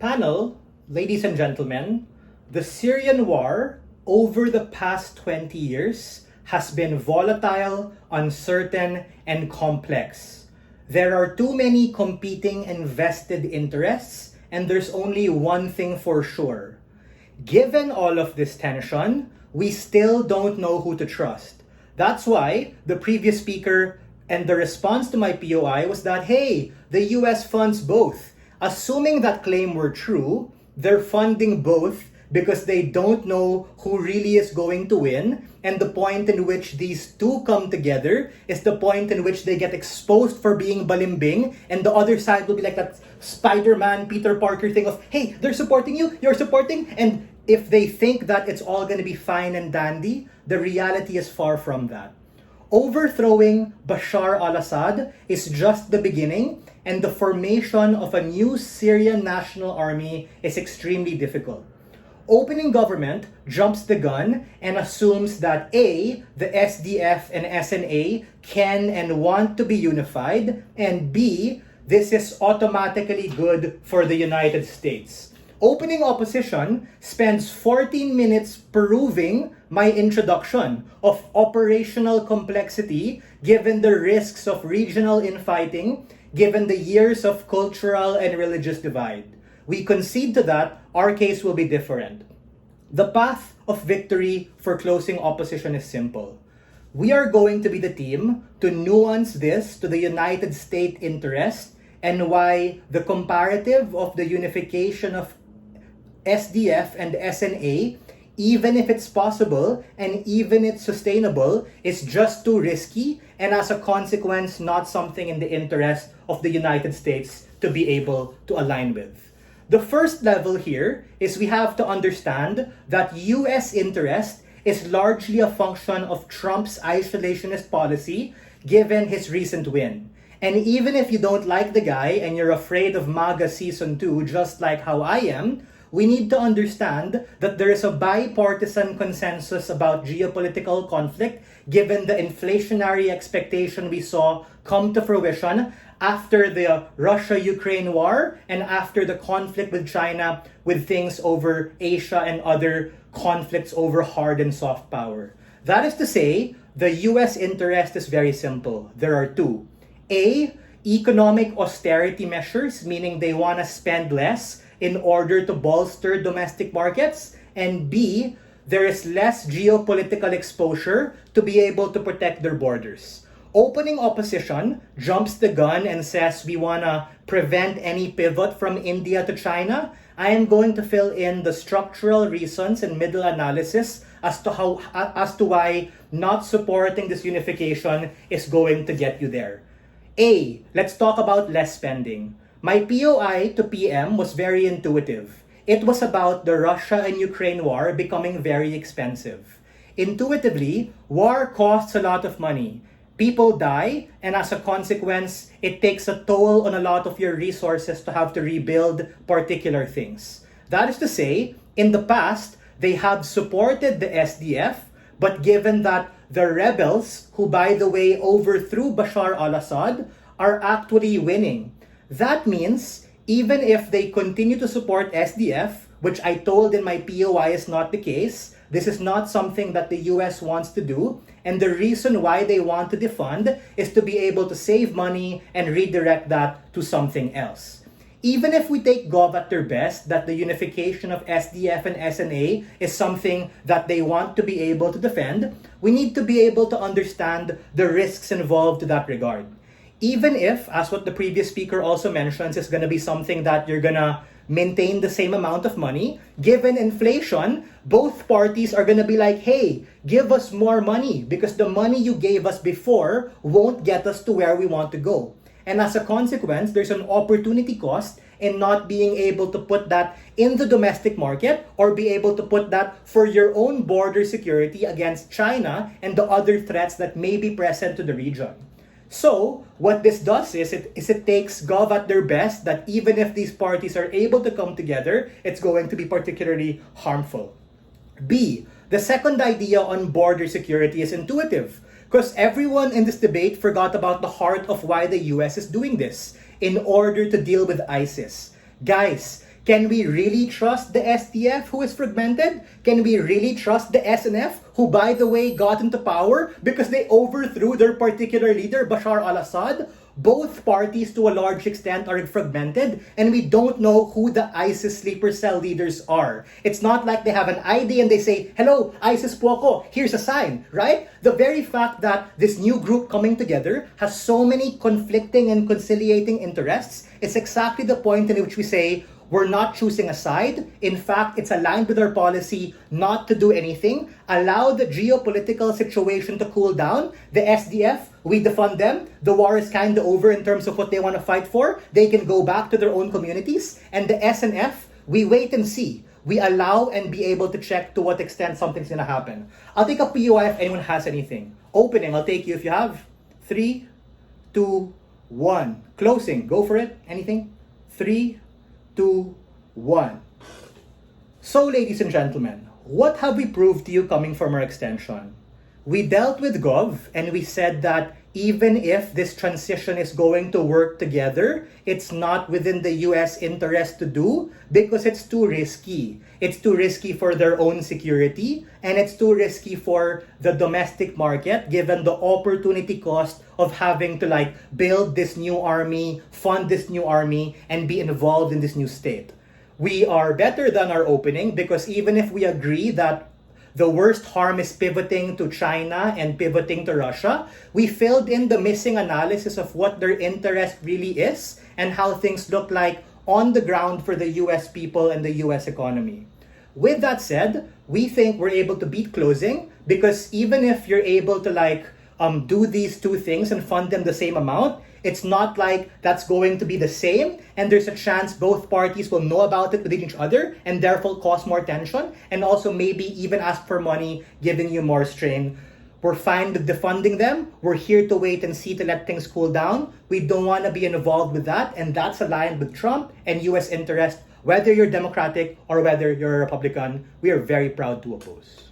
Panel, ladies and gentlemen, the Syrian war over the past 20 years has been volatile, uncertain, and complex. There are too many competing and vested interests, and there's only one thing for sure. Given all of this tension, we still don't know who to trust. That's why the previous speaker and the response to my POI was that, hey, the US funds both. Assuming that claim were true, they're funding both because they don't know who really is going to win, and the point in which these two come together is the point in which they get exposed for being balimbing, and the other side will be like that Spider-Man, Peter Parker thing of, hey, they're supporting you, you're supporting, and if they think that it's all going to be fine and dandy, the reality is far from that. Overthrowing Bashar al-Assad is just the beginning, and the formation of a new Syrian national army is extremely difficult. Opening government jumps the gun and assumes that A, the SDF and SNA can and want to be unified, and B, this is automatically good for the United States. Opening opposition spends 14 minutes proving my introduction of operational complexity given the risks of regional infighting, given the years of cultural and religious divide. We concede to that, our case will be different. The path of victory for closing opposition is simple. We are going to be the team to nuance this to the United States interest and why the comparative of the unification of SDF and SNA, even if it's possible and even it's sustainable, is just too risky and as a consequence not something in the interest of the United States to be able to align with. The first level here is we have to understand that US interest is largely a function of Trump's isolationist policy given his recent win. And even if you don't like the guy and you're afraid of MAGA Season 2 just like how I am, we need to understand that there is a bipartisan consensus about geopolitical conflict given the inflationary expectation we saw come to fruition after the Russia-Ukraine war and after the conflict with China with things over Asia and other conflicts over hard and soft power. That is to say, the US interest is very simple. There are two. A, economic austerity measures, meaning they want to spend less in order to bolster domestic markets, and B, there is less geopolitical exposure to be able to protect their borders. Opening opposition jumps the gun and says we want to prevent any pivot from India to China. I am going to fill in the structural reasons and middle analysis as to why not supporting this unification is going to get you there. A, let's talk about less spending. My POI to PM was very intuitive. It was about the Russia and Ukraine war becoming very expensive. Intuitively, war costs a lot of money. People die, and as a consequence, it takes a toll on a lot of your resources to have to rebuild particular things. That is to say, in the past, they have supported the SDF, but given that the rebels, who by the way overthrew Bashar al-Assad, are actually winning, that means even if they continue to support SDF, which I told in my POI is not the case, this is not something that the US wants to do, and the reason why they want to defund is to be able to save money and redirect that to something else. Even if we take Gov at their best that the unification of SDF and SNA is something that they want to be able to defend, we need to be able to understand the risks involved to that regard. Even if, as what the previous speaker also mentions, is going to be something that you're going to maintain the same amount of money, given inflation, both parties are going to be like, hey, give us more money because the money you gave us before won't get us to where we want to go. And as a consequence, there's an opportunity cost in not being able to put that in the domestic market or be able to put that for your own border security against China and the other threats that may be present to the region. So, what this does is it takes Gov at their best that even if these parties are able to come together, it's going to be particularly harmful. B, the second idea on border security is intuitive because everyone in this debate forgot about the heart of why the US is doing this in order to deal with ISIS. Guys, Can we really trust the SDF, who is fragmented? Can we really trust the SNF, who, by the way, got into power because they overthrew their particular leader, Bashar al-Assad? Both parties, to a large extent, are fragmented, and we don't know who the ISIS sleeper cell leaders are. It's not like they have an ID and they say, hello, ISIS po ako, here's a sign, right? The very fact that this new group coming together has so many conflicting and conciliating interests is exactly the point in which we say, we're not choosing a side. In fact, it's aligned with our policy not to do anything. Allow the geopolitical situation to cool down. The SDF, we defund them. The war is kind of over in terms of what they want to fight for. They can go back to their own communities. And the SNF, we wait and see. We allow and be able to check to what extent something's going to happen. I'll take a POI if anyone has anything. Opening, I'll take you if you have. 3, 2, 1. Closing, go for it. Anything? 3, 2, 1. So, ladies and gentlemen, what have we proved to you coming from our extension? We dealt with Gov and we said that even if this transition is going to work together, it's not within the US interest to do because it's too risky. It's too risky for their own security and it's too risky for the domestic market given the opportunity cost of having to build this new army, fund this new army, and be involved in this new state. We are better than our opening because even if we agree that the worst harm is pivoting to China and pivoting to Russia, we filled in the missing analysis of what their interest really is and how things look like on the ground for the US people and the US economy. With that said, we think we're able to beat closing because even if you're able to do these two things and fund them the same amount, it's not like that's going to be the same, and there's a chance both parties will know about it within each other and therefore cause more tension and also maybe even ask for money, giving you more strain. We're fine with defunding them. We're here to wait and see to let things cool down. We don't want to be involved with that, and that's aligned with Trump and US interest. Whether you're Democratic or whether you're a Republican, we are very proud to oppose.